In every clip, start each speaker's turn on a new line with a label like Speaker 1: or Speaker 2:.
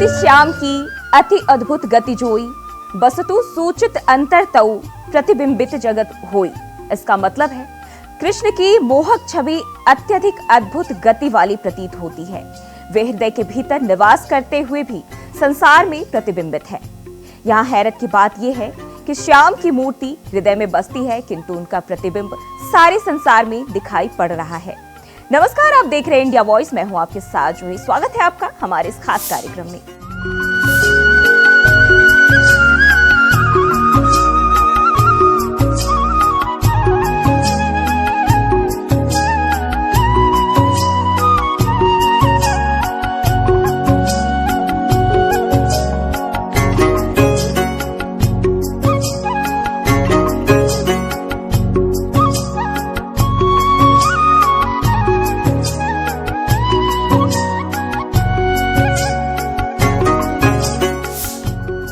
Speaker 1: मूर्ति श्याम की अति अद्भुत गति जोई, बसतु सूचित अंतर तऊ प्रतिबिंबित जगत होई। इसका मतलब है कृष्ण की मोहक छवि अत्यधिक अद्भुत गति वाली प्रतीत होती है। वे हृदय के भीतर निवास करते हुए भी संसार में प्रतिबिंबित है। यहाँ हैरत की बात यह है कि श्याम की मूर्ति हृदय में बसती है, किंतु उनका प्रतिबिंब सारे संसार में दिखाई पड़ रहा है। नमस्कार, आप देख रहे हैं इंडिया वॉइस। मैं हूं आपके साथ जूही। स्वागत है आपका हमारे इस खास कार्यक्रम में।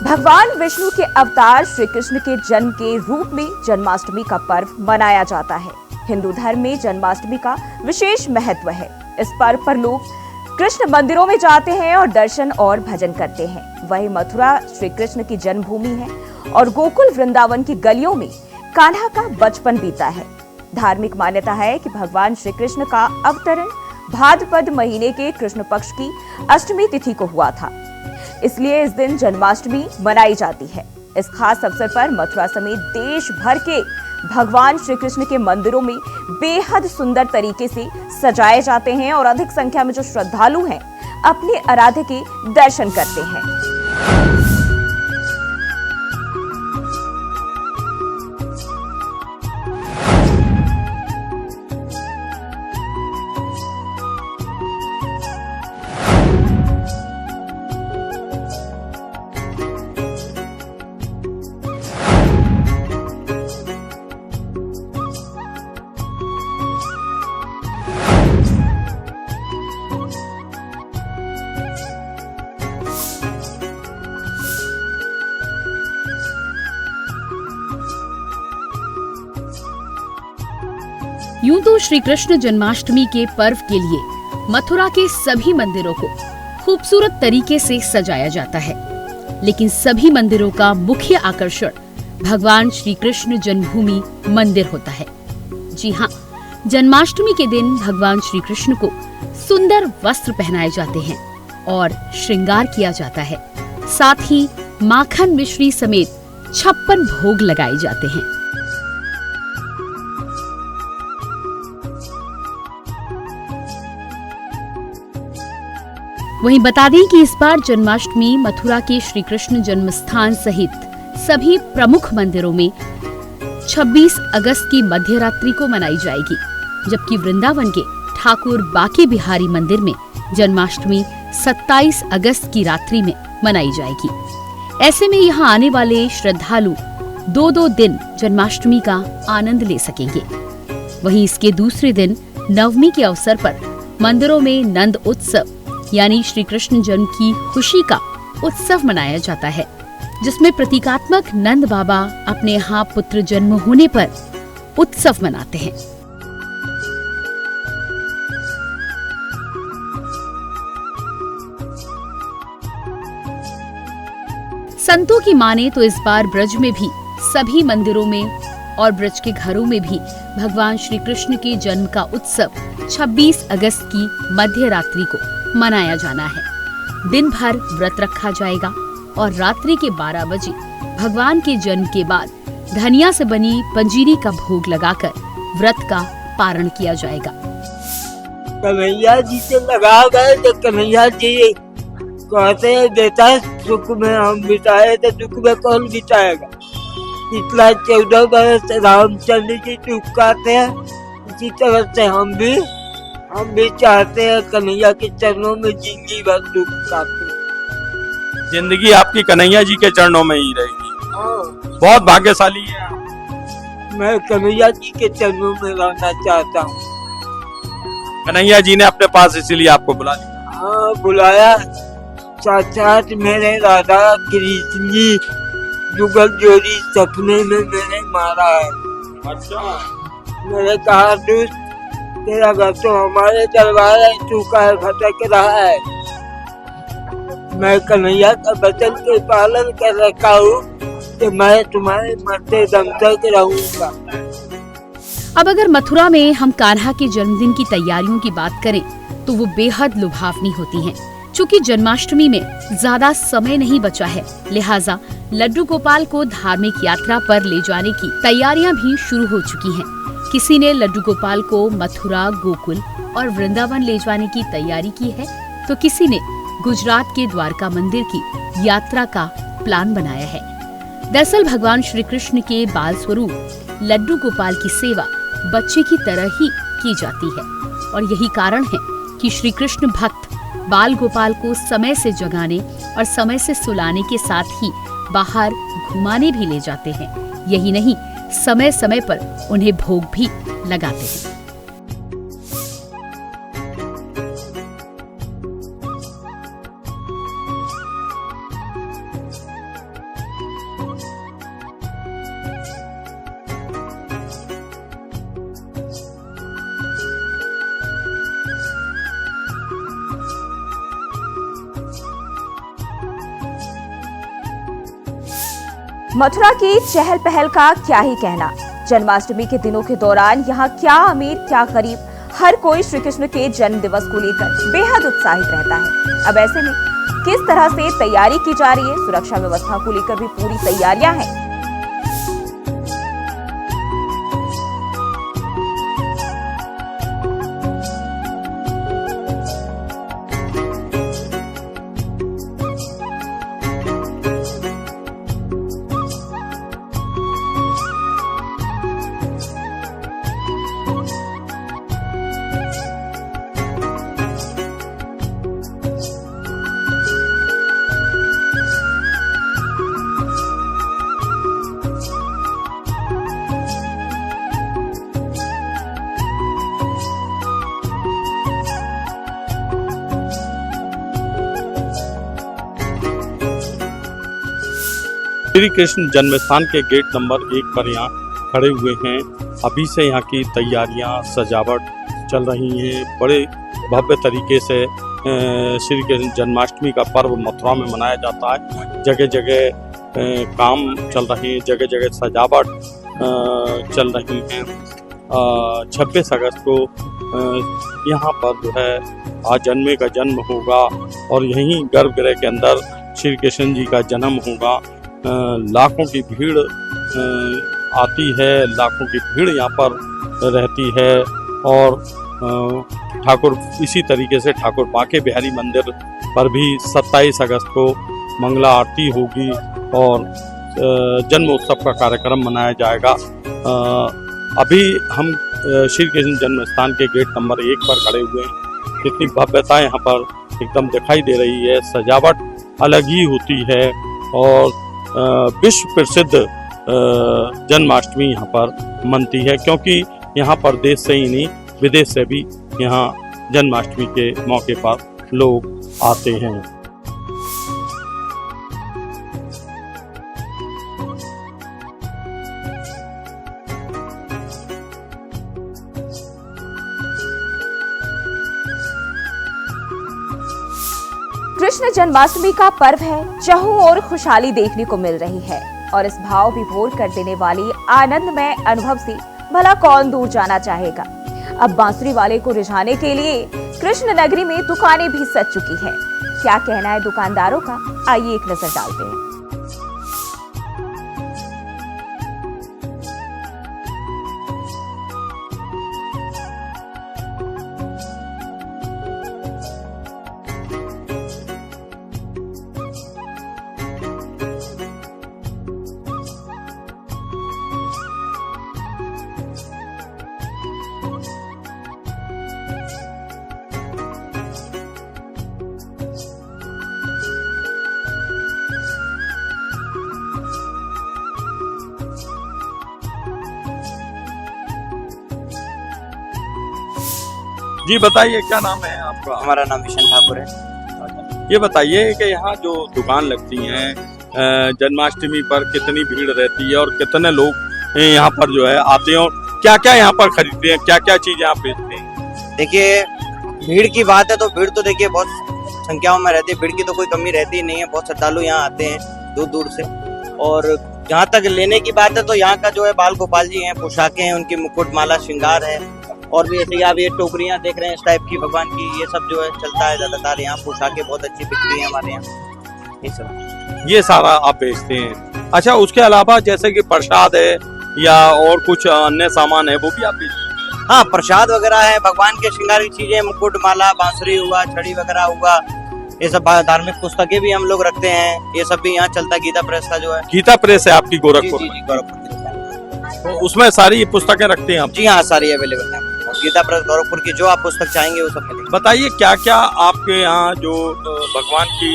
Speaker 1: भगवान विष्णु के अवतार श्री कृष्ण के जन्म के रूप में जन्माष्टमी का पर्व मनाया जाता है। हिंदू धर्म में जन्माष्टमी का विशेष महत्व है। इस पर्व पर लोग कृष्ण मंदिरों में जाते हैं और दर्शन और भजन करते हैं। वही मथुरा श्री कृष्ण की जन्मभूमि है और गोकुल वृंदावन की गलियों में कान्हा का बचपन बीता है। धार्मिक मान्यता है कि भगवान श्री कृष्ण का अवतरण भाद्रपद महीने के कृष्ण पक्ष की अष्टमी तिथि को हुआ था, इसलिए इस दिन जन्माष्टमी मनाई जाती है। इस खास अवसर पर मथुरा समेत देश भर के भगवान श्री कृष्ण के मंदिरों में बेहद सुंदर तरीके से सजाए जाते हैं और अधिक संख्या में जो श्रद्धालु हैं अपने आराध्य के दर्शन करते हैं।
Speaker 2: यूं तो श्री कृष्ण जन्माष्टमी के पर्व के लिए मथुरा के सभी मंदिरों को खूबसूरत तरीके से सजाया जाता है, लेकिन सभी मंदिरों का मुख्य आकर्षण भगवान श्री कृष्ण जन्मभूमि मंदिर होता है। जी हाँ, जन्माष्टमी के दिन भगवान श्री कृष्ण को सुंदर वस्त्र पहनाए जाते हैं और श्रृंगार किया जाता है। साथ ही माखन मिश्री समेत 56 भोग लगाए जाते हैं। वहीं बता दें कि इस बार जन्माष्टमी मथुरा के श्री कृष्ण जन्म स्थान सहित सभी प्रमुख मंदिरों में 26 अगस्त की मध्य रात्रि को मनाई जाएगी, जबकि वृंदावन के ठाकुर बाके बिहारी मंदिर में जन्माष्टमी 27 अगस्त की रात्रि में मनाई जाएगी। ऐसे में यहाँ आने वाले श्रद्धालु 2-2 दिन जन्माष्टमी का आनंद ले सकेंगे। वहीं इसके दूसरे दिन नवमी के अवसर पर मंदिरों में नंद उत्सव यानी श्री कृष्ण जन्म की खुशी का उत्सव मनाया जाता है, जिसमें प्रतीकात्मक नंद बाबा अपने यहाँ पुत्र जन्म होने पर उत्सव मनाते हैं। संतों की माने तो इस बार ब्रज में भी सभी मंदिरों में और ब्रज के घरों में भी भगवान श्री कृष्ण के जन्म का उत्सव 26 अगस्त की मध्य रात्रि को मनाया जाना है। दिन भर व्रत रखा जाएगा और रात्रि के 12 बजे भगवान के जन्म के बाद धनिया से बनी पंजीरी का भोग लगाकर व्रत का पारण किया जाएगा।
Speaker 3: कन्हैया जी से लगा गए तो कन्हैया जी कहते हैं बेटा सुख में हम बिताए तो दुख में कौन बिताएगा। इतना 14 बरस रामचंद्र जी चुकाते हैं, इसी तरह से हम भी चाहते हैं कन्हैया के चरणों में जिंदगी भर दुख काटे।
Speaker 4: जिंदगी आपकी कन्हैया जी के चरणों में ही रहेगी। बहुत भाग्यशाली है।
Speaker 3: मैं कन्हैया जी के चरणों में रहना चाहता हूँ।
Speaker 4: कन्हैया जी ने अपने पास इसीलिए आपको बुला लिया।
Speaker 3: हाँ, बुलाया। साक्षात मेरे राधा कृष्ण जी जुगल जोड़ी सपने में मैंने मारा है।
Speaker 4: अच्छा।
Speaker 3: मैंने कहा दोस्त तेरा घर तो हमारे दरबार है, तू काहे भटक रहा है। मैं कन्हैया का वचन के पालन कर रखा हूँ कि मैं तुम्हारे मरते दम तक रहूंगा।
Speaker 2: अब अगर मथुरा में हम कान्हा के जन्मदिन की तैयारियों की बात करें तो वो बेहद लुभावनी होती हैं। चूँकि जन्माष्टमी में ज्यादा समय नहीं बचा है, लिहाजा लड्डू गोपाल को धार्मिक यात्रा पर ले जाने की तैयारियां भी शुरू हो चुकी हैं। किसी ने लड्डू गोपाल को मथुरा, गोकुल और वृंदावन ले जाने की तैयारी की है, तो किसी ने गुजरात के द्वारका मंदिर की यात्रा का प्लान बनाया है। दरअसल भगवान श्री कृष्ण के बाल स्वरूप लड्डू गोपाल की सेवा बच्चे की तरह ही की जाती है और यही कारण है कि श्री कृष्ण भक्त बाल गोपाल को समय से जगाने और समय से सुलाने के साथ ही बाहर घुमाने भी ले जाते हैं। यही नहीं, समय समय पर उन्हें भोग भी लगाते हैं।
Speaker 1: मथुरा की चहल पहल का क्या ही कहना। जन्माष्टमी के दिनों के दौरान यहाँ क्या अमीर क्या गरीब, हर कोई श्री कृष्ण के जन्म दिवस को लेकर बेहद उत्साहित रहता है। अब ऐसे में किस तरह से तैयारी की जा रही है, सुरक्षा व्यवस्था को लेकर भी पूरी तैयारियां हैं।
Speaker 4: श्री कृष्ण जन्म स्थान के गेट नंबर 1 पर यहाँ खड़े हुए हैं। अभी से यहाँ की तैयारियाँ, सजावट चल रही हैं। बड़े भव्य तरीके से श्री कृष्ण जन्माष्टमी का पर्व मथुरा में मनाया जाता है। जगह जगह काम चल रहे हैं, जगह जगह सजावट चल रही हैं। 26 अगस्त को यहाँ पर जो है आजन्मे का जन्म होगा और यहीं गर्भगृह के अंदर श्री कृष्ण जी का जन्म होगा। लाखों की भीड़ आती है, लाखों की भीड़ यहाँ पर रहती है और ठाकुर इसी तरीके से ठाकुर बांके बिहारी मंदिर पर भी 27 अगस्त को मंगला आरती होगी और जन्म उत्सव का कार्यक्रम मनाया जाएगा। अभी हम श्री कृष्ण जन्म स्थान के गेट नंबर 1 पर खड़े हुए हैं। कितनी भव्यता यहाँ पर एकदम दिखाई दे रही है, सजावट अलग ही होती है और विश्व प्रसिद्ध जन्माष्टमी यहाँ पर मनती है, क्योंकि यहाँ पर देश से ही नहीं विदेश से भी यहाँ जन्माष्टमी के मौके पर लोग आते हैं।
Speaker 1: कृष्ण जन्माष्टमी का पर्व है, चहुं ओर खुशहाली देखने को मिल रही है और इस भाव विभोर कर देने वाली आनंदमय अनुभव से भला कौन दूर जाना चाहेगा। अब बांसुरी वाले को रिझाने के लिए कृष्ण नगरी में दुकानें भी सज चुकी है। क्या कहना है दुकानदारों का, आइए एक नजर डालते हैं।
Speaker 4: जी बताइए, क्या नाम है आपका?
Speaker 5: हमारा नाम विशन ठाकुर है।
Speaker 4: ये बताइए कि यहाँ जो दुकान लगती हैं जन्माष्टमी पर कितनी भीड़ रहती है और कितने लोग यहाँ पर जो है आते हैं और क्या क्या यहाँ पर खरीदते हैं, क्या क्या चीजें आप बेचते हैं?
Speaker 5: देखिए, भीड़ की बात है तो भीड़ तो देखिए बहुत संख्याओं में रहती है, भीड़ की तो कोई कमी रहती ही नहीं है। बहुत श्रद्धालु यहाँ आते हैं दूर दूर से। और जहाँ तक लेने की बात है तो यहाँ का जो है बाल गोपाल जी हैं, पोशाकें हैं, उनकी मुकुट माला श्रृंगार है, और भी ऐसे आप ये टोकरियाँ देख रहे हैं इस टाइप की भगवान की, ये सब जो है चलता है ज्यादातर। यहाँ पोशाकें बहुत अच्छी बिकती है हमारे यहाँ, ये सब
Speaker 4: ये सारा आप बेचते हैं। अच्छा, उसके अलावा जैसे कि प्रसाद है या और कुछ अन्य सामान है वो भी आप बेचते हैं?
Speaker 5: हाँ, प्रसाद वगैरह है, भगवान के श्रृंगार की चीजें, मुकुट माला, बांसुरी हुआ, छड़ी वगैरह हुआ, ये सब धार्मिक पुस्तकें भी हम लोग रखते हैं। ये सब भी यहाँ चलता है। गीता प्रेस का जो है,
Speaker 4: गीता प्रेस है आपकी गोरखपुर
Speaker 5: जी,
Speaker 4: में,
Speaker 5: गोरखपुर
Speaker 4: तो उसमें सारी ये पुस्तकें रखते हैं आप?
Speaker 5: जी हाँ, सारी अवेलेबल है। गीता प्रेस गोरखपुर की जो आप पुस्तक चाहेंगे वो सब मिलेगी।
Speaker 4: बताइए क्या क्या आपके यहाँ जो भगवान की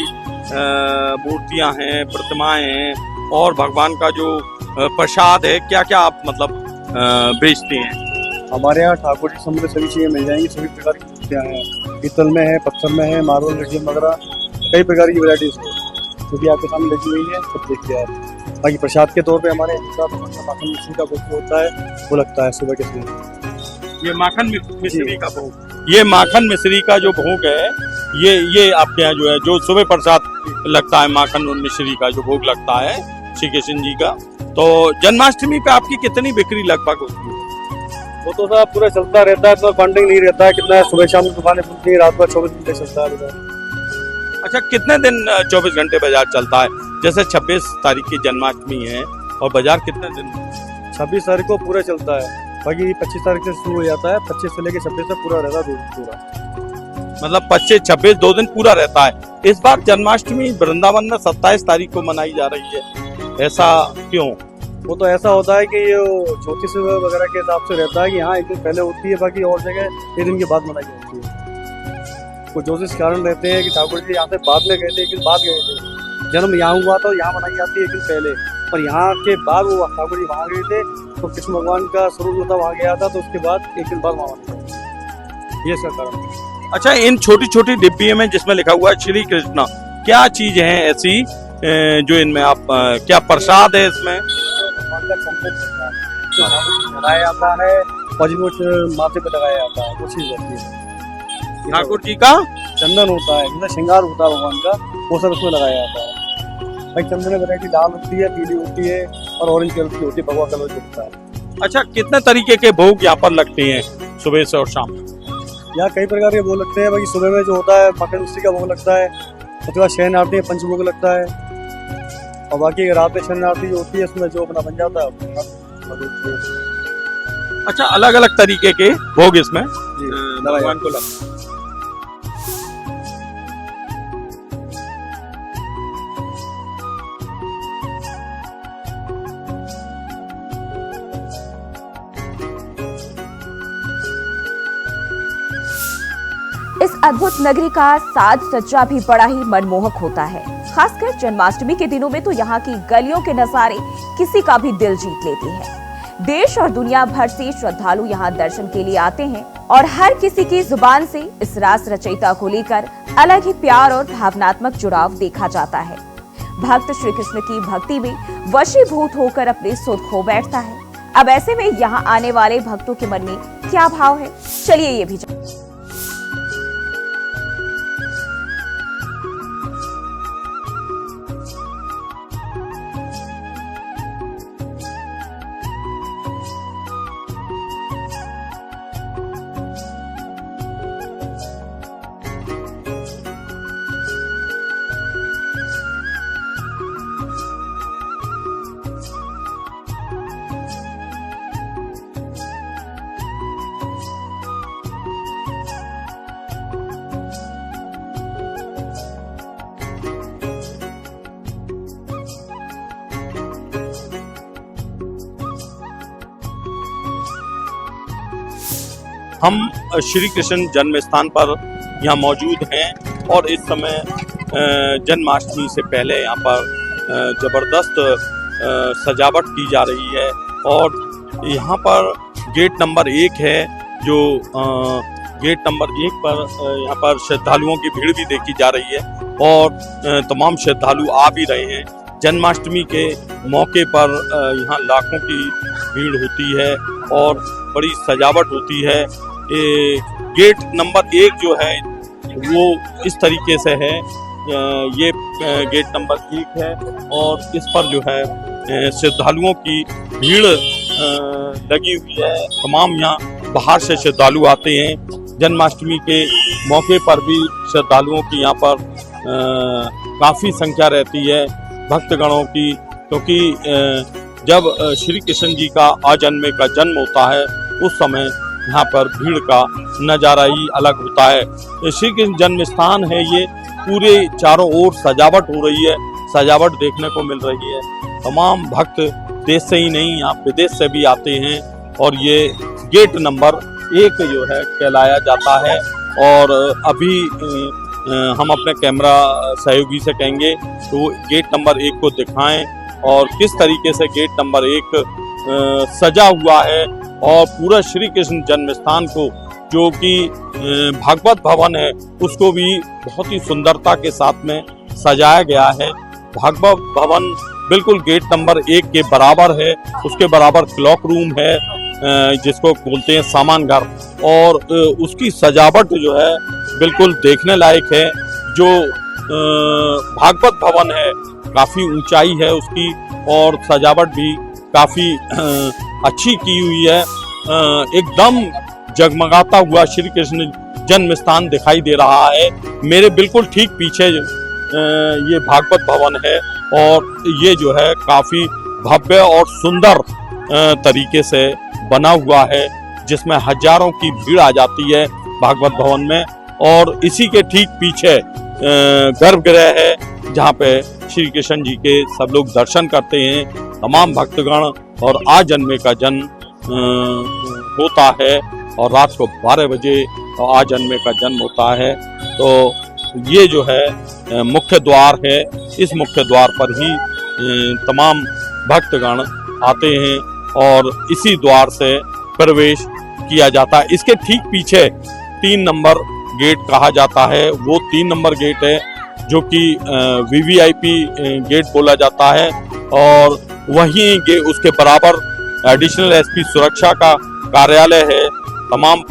Speaker 4: मूर्तियाँ हैं, प्रतिमाएं हैं और भगवान का जो प्रसाद है, क्या क्या आप मतलब बेचते हैं?
Speaker 6: हमारे यहाँ ठाकुर जी समुद्र सभी चीजें मिल जाएंगी। सभी प्रकार की मूर्तियाँ हैं, पीतल में है, पत्थर में है, मार्बल रेडियम वगैरह कई प्रकार की वैरायटीज है, जो कि आपके सामने लगी हुई है, सब देखिए आप। बाकी प्रसाद के तौर पे हमारे माखन मिश्री का भोग होता है, वो लगता है सुबह के समय।
Speaker 4: ये माखन मिश्री का भोग, ये माखन मिश्री का जो भोग है, ये आपके यहाँ जो है जो सुबह प्रसाद लगता है, माखन और मिश्री का जो भोग लगता है श्री कृष्ण जी का। तो जन्माष्टमी पे आपकी कितनी बिक्री लगभग होती है?
Speaker 6: वो तो साहब पूरा चलता रहता है, तो फंडिंग नहीं रहता है। कितना सुबह शाम दुकानें खुलती है, रात भर 24 घंटे चलता है बाजार।
Speaker 4: अच्छा, कितने दिन 24 घंटे बाजार चलता है? जैसे 26 तारीख की जन्माष्टमी है और बाजार कितने दिन?
Speaker 6: 26 तारीख को पूरा चलता है, बाकी 25 तारीख से शुरू हो जाता है। 25 से लेकर 26 तक पूरा रहता है पूरा।
Speaker 4: मतलब 25-26 2 दिन पूरा रहता है। इस बार जन्माष्टमी वृंदावन में 27 तारीख को मनाई जा रही है, ऐसा क्यों?
Speaker 6: वो तो ऐसा होता है कि ये ज्योतिष वगैरह के हिसाब से रहता है कि यहाँ एक दिन पहले होती है, बाकी और जगह एक दिन के बाद मनाई जाती है। कुछ ज्योतिष कारण रहते हैं कि ठाकुर जी यहाँ से बाद में गए थे, एक दिन बाद गए थे। जन्म यहाँ हुआ तो यहाँ मनाई जाती है एक दिन पहले, पर यहाँ के बाद वो ठाकुर जी वहाँ गए थे, तो कृष्ण भगवान का स्वरूप जो था वहाँ गया था, तो उसके बाद एक दिन बाद वहाँ मनाई जाती है। ये इसका कारण है।
Speaker 4: अच्छा, इन छोटी छोटी डिब्बी में जिसमें लिखा हुआ है श्री कृष्णा, क्या चीज है ऐसी जो इनमें आप क्या प्रसाद है इसमें?
Speaker 6: लगाया जाता है और जिनको माथे पे लगाया जाता है वो चीज रहती है।
Speaker 4: ठाकुर जी का
Speaker 6: चंदन होता है, जैसे श्रृंगार होता है भगवान का, वो सब उसमें लगाया जाता है। भाई चंदन में वैरायटी लाल होती है, पीली होती है और ऑरेंज कलर की होती है, भगवा कलर की होता है।
Speaker 4: अच्छा, कितने तरीके के भोग यहाँ पर लगते हैं सुबह से और शाम?
Speaker 6: यहाँ कई प्रकार के भोग लगते हैं। बाकी सुबह में जो होता है मक्खन मिश्री का भोग लगता है, उसके बाद शयन आरती है, पंचभोग लगता है, और बाकी रात में शयन आरती जो होती है उसमें जो अपना बन जाता है।
Speaker 4: अच्छा, अलग अलग तरीके के भोग इसमें
Speaker 6: भगवान
Speaker 4: को लगता है।
Speaker 1: इस अद्भुत नगरी का साज सज्जा भी बड़ा ही मनमोहक होता है। खासकर जन्माष्टमी के दिनों में तो यहाँ की गलियों के नजारे किसी का भी दिल जीत लेते हैं। देश और दुनिया भर से श्रद्धालु यहाँ दर्शन के लिए आते हैं और हर किसी की जुबान से इस रास रचयिता को लेकर अलग ही प्यार और भावनात्मक जुड़ाव देखा जाता है। भक्त श्री कृष्ण की भक्ति में वशीभूत होकर अपने सुध खो बैठता है। अब ऐसे में यहाँ आने वाले भक्तों के मन में क्या भाव है, चलिए ये भी
Speaker 4: हम श्री कृष्ण जन्म स्थान पर यहाँ मौजूद हैं और इस समय जन्माष्टमी से पहले यहाँ पर ज़बरदस्त सजावट की जा रही है और यहाँ पर गेट नंबर 1 है जो गेट नंबर 1 पर यहाँ पर श्रद्धालुओं की भीड़ भी देखी जा रही है और तमाम श्रद्धालु आ भी रहे हैं। जन्माष्टमी के मौके पर यहाँ लाखों की भीड़ होती है और बड़ी सजावट होती है। गेट नंबर 1 जो है वो इस तरीके से है। ये गेट नंबर 1 है और इस पर जो है श्रद्धालुओं की भीड़ लगी हुई है। तमाम यहाँ बाहर से श्रद्धालु आते हैं। जन्माष्टमी के मौके पर भी श्रद्धालुओं की यहाँ पर काफ़ी संख्या रहती है भक्तगणों की, क्योंकि जब श्री कृष्ण जी का आजन्मे का जन्म होता है उस समय यहाँ पर भीड़ का नज़ारा ही अलग होता है। श्री कृष्ण जन्म स्थान है ये, पूरे चारों ओर सजावट हो रही है, सजावट देखने को मिल रही है। तमाम भक्त देश से ही नहीं यहाँ विदेश से भी आते हैं और ये गेट नंबर 1 जो है कहलाया जाता है। और अभी हम अपने कैमरा सहयोगी से कहेंगे तो गेट नंबर 1 को दिखाएं और किस तरीके से गेट नंबर 1 सजा हुआ है और पूरा श्री कृष्ण जन्म स्थान को जो कि भागवत भवन है उसको भी बहुत ही सुंदरता के साथ में सजाया गया है। भागवत भवन बिल्कुल गेट नंबर 1 के बराबर है, उसके बराबर क्लॉक रूम है जिसको बोलते हैं सामान घर, और उसकी सजावट जो है बिल्कुल देखने लायक है। जो भागवत भवन है काफ़ी ऊंचाई है उसकी और सजावट भी काफ़ी अच्छी की हुई है। एकदम जगमगाता हुआ श्री कृष्ण जन्म स्थान दिखाई दे रहा है। मेरे बिल्कुल ठीक पीछे ये भागवत भवन है और ये जो है काफ़ी भव्य और सुंदर तरीके से बना हुआ है, जिसमें हजारों की भीड़ आ जाती है भागवत भवन में। और इसी के ठीक पीछे गर्भगृह है जहाँ पे श्री कृष्ण जी के सब लोग दर्शन करते हैं। तमाम भक्तगण और आजन्मे का जन्म होता है और रात को 12 बजे आजन्मे का जन्म होता है। तो ये जो है मुख्य द्वार है, इस मुख्य द्वार पर ही तमाम भक्तगण आते हैं और इसी द्वार से प्रवेश किया जाता है। इसके ठीक पीछे 3 नंबर गेट कहा जाता है, वो 3 नंबर गेट है जो कि VVIP गेट बोला जाता है। और वहीं उसके बराबर एडिशनल SP सुरक्षा का कार्यालय है। तमाम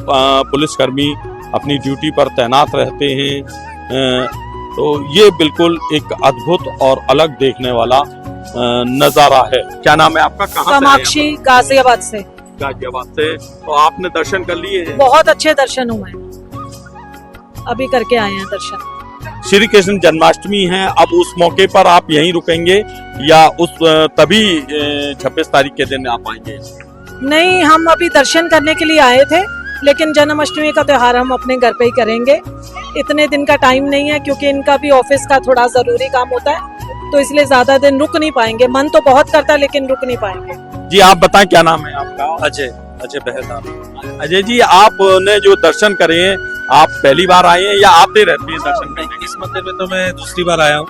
Speaker 4: पुलिसकर्मी अपनी ड्यूटी पर तैनात रहते हैं। तो ये बिल्कुल एक अद्भुत और अलग देखने वाला नज़ारा है। क्या नाम है आपका? कहाँ से?
Speaker 7: कामाक्षी, गाजियाबाद से।
Speaker 4: गाजियाबाद से। तो आपने दर्शन कर लिए हैं?
Speaker 7: बहुत अच्छे दर्शन हुए, अभी करके आए हैं दर्शन।
Speaker 4: श्री कृष्ण जन्माष्टमी है, अब उस मौके पर आप यहीं रुकेंगे या उस तभी 26 तारीख के दिन आप आएंगे?
Speaker 7: नहीं, हम अभी दर्शन करने के लिए आए थे, लेकिन जन्माष्टमी का त्योहार हम अपने घर पे ही करेंगे। इतने दिन का टाइम नहीं है क्योंकि इनका भी ऑफिस का थोड़ा जरूरी काम होता है, तो इसलिए ज्यादा दिन रुक नहीं पाएंगे। मन तो बहुत करता है लेकिन रुक नहीं पाएंगे।
Speaker 4: जी आप बताएं क्या नाम है आपका?
Speaker 8: अजय बहलदार।
Speaker 4: अजय जी, आपने जो दर्शन करे हैं, आप पहली बार आए हैं या आते रहते हैं दर्शन करने?
Speaker 8: इस मंदिर में तो मैं दूसरी बार आया हूँ,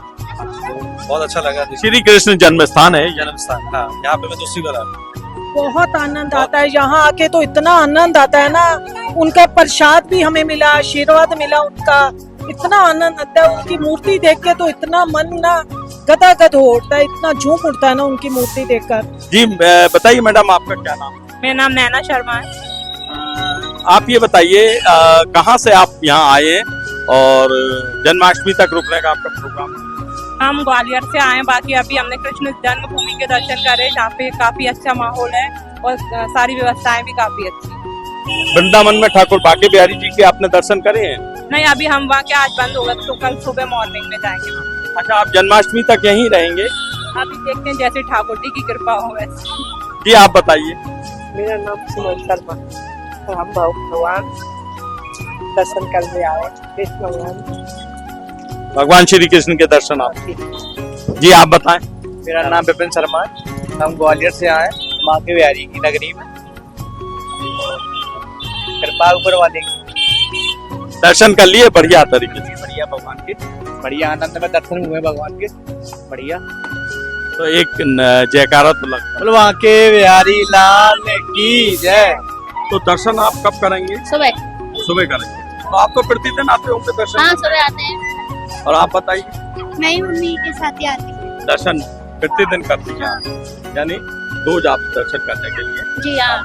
Speaker 8: बहुत अच्छा लगा।
Speaker 4: श्री कृष्ण जन्म स्थान है,
Speaker 8: जन्म स्थान, हाँ, यहाँ पे मैं दूसरी बार आया।
Speaker 7: बहुत आनंद आता है यहाँ आके, तो इतना आनंद आता है ना। उनका प्रसाद भी हमें मिला, आशीर्वाद मिला उनका, इतना आनंद आता है। उनकी मूर्ति देख के तो इतना मन ना गदगद हो उठता है, इतना झूम उठता है ना उनकी मूर्ति देखकर।
Speaker 4: जी बताइए मैडम, आपका क्या नाम है?
Speaker 9: मेरा नाम नैना शर्मा है।
Speaker 4: आप ये बताइए कहाँ से आप यहाँ आए हैं और जन्माष्टमी तक रुकने का आपका प्रोग्राम?
Speaker 9: हम ग्वालियर से आए, बाकी अभी हमने कृष्ण जन्मभूमि के दर्शन करे, जहाँ पे काफी अच्छा माहौल है और सारी व्यवस्थाएं भी काफी अच्छी।
Speaker 4: वृंदावन में ठाकुर बाके बिहारी जी के आपने दर्शन करे हैं?
Speaker 9: नहीं, अभी हम वहाँ के आज बंद होगा, तो कल सुबह मॉर्निंग में जाएंगे हम।
Speaker 4: अच्छा, आप जन्माष्टमी तक यहीं रहेंगे?
Speaker 9: अभी देखते हैं जैसे ठाकुर जी की कृपा हो वैसे।
Speaker 4: जी आप बताइए।
Speaker 10: मेरा नाम सुमन शर्मा, तो हम भगवान दर्शन करने आए, कृष्ण
Speaker 4: भगवान श्री कृष्ण के दर्शन आप। जी आप बताएं।
Speaker 11: मेरा नाम विपिन शर्मा है, हम ग्वालियर से आए बाके बिहारी की नगरी में। कृपा ऊपर वाले की।
Speaker 4: दर्शन कर लिए बढ़िया तरीके से?
Speaker 11: बढ़िया, भगवान के बढ़िया आनंद में दर्शन हुए भगवान के, बढ़िया।
Speaker 4: तो एक जयकारा तो लगता
Speaker 11: वहाँ के बिहारी लाल की जय।
Speaker 4: तो दर्शन आप कब करेंगे? सुबह करेंगे। तो आप तो प्रतिदिन आते होंगे दर्शन?
Speaker 12: हाँ, सुबह आते हैं।
Speaker 4: और आप बताइए?
Speaker 12: नहीं, मम्मी के साथ ही आती है।
Speaker 4: दर्शन प्रतिदिन करती हैं यानी रोज आप दर्शन करने के लिए?
Speaker 12: जी हाँ।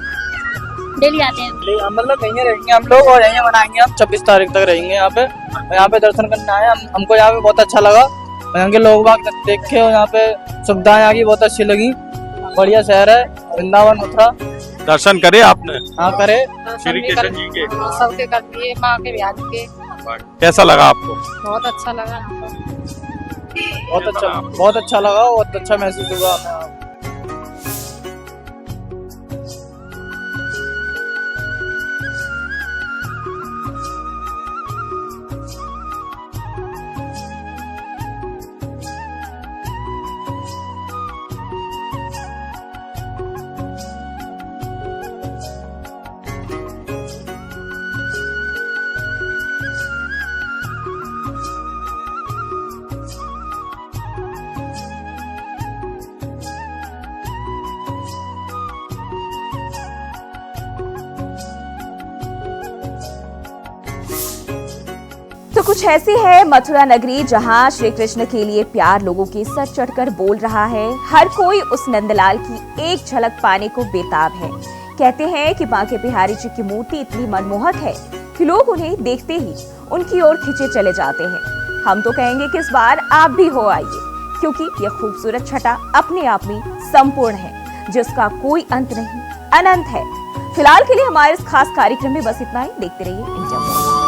Speaker 12: डेली आते हैं।
Speaker 11: मतलब यहीं रहेंगे हम लोग और यहीं मनाएंगे। हम 26 तारीख तक रहेंगे यहाँ पे। यहाँ पे दर्शन करने आए हमको यहाँ पे बहुत अच्छा लगा। यहाँ के लोग बाग देख के और यहाँ पे सुविधाएं यहाँ की बहुत अच्छी लगी। बढ़िया शहर है वृंदावन मथुरा।
Speaker 4: दर्शन करे आपने?
Speaker 11: हाँ करे।
Speaker 4: श्री कृष्ण जी के
Speaker 9: सबके कर दिए, माँ के बिहारी के।
Speaker 4: कैसा लगा आपको?
Speaker 9: बहुत अच्छा लगा।
Speaker 11: बहुत अच्छा लगा। बहुत अच्छा महसूस हुआ हमें।
Speaker 1: तो कुछ ऐसी है मथुरा नगरी जहां श्री कृष्ण के लिए प्यार लोगों के सर चढ़कर बोल रहा है। हर कोई उस नंदलाल की एक झलक पाने को बेताब है। कहते हैं कि बांके बिहारी जी की मूर्ति इतनी मनमोहक है कि लोग उन्हें देखते ही उनकी ओर खिंचे चले जाते हैं। हम तो कहेंगे कि इस बार आप भी हो आइए, क्योंकि यह खूबसूरत छटा अपने आप में संपूर्ण है, जिसका कोई अंत नहीं, अनंत है। फिलहाल के लिए हमारे इस खास कार्यक्रम में बस इतना ही। देखते रहिए इंडिया पोस्ट।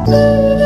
Speaker 12: Thank you.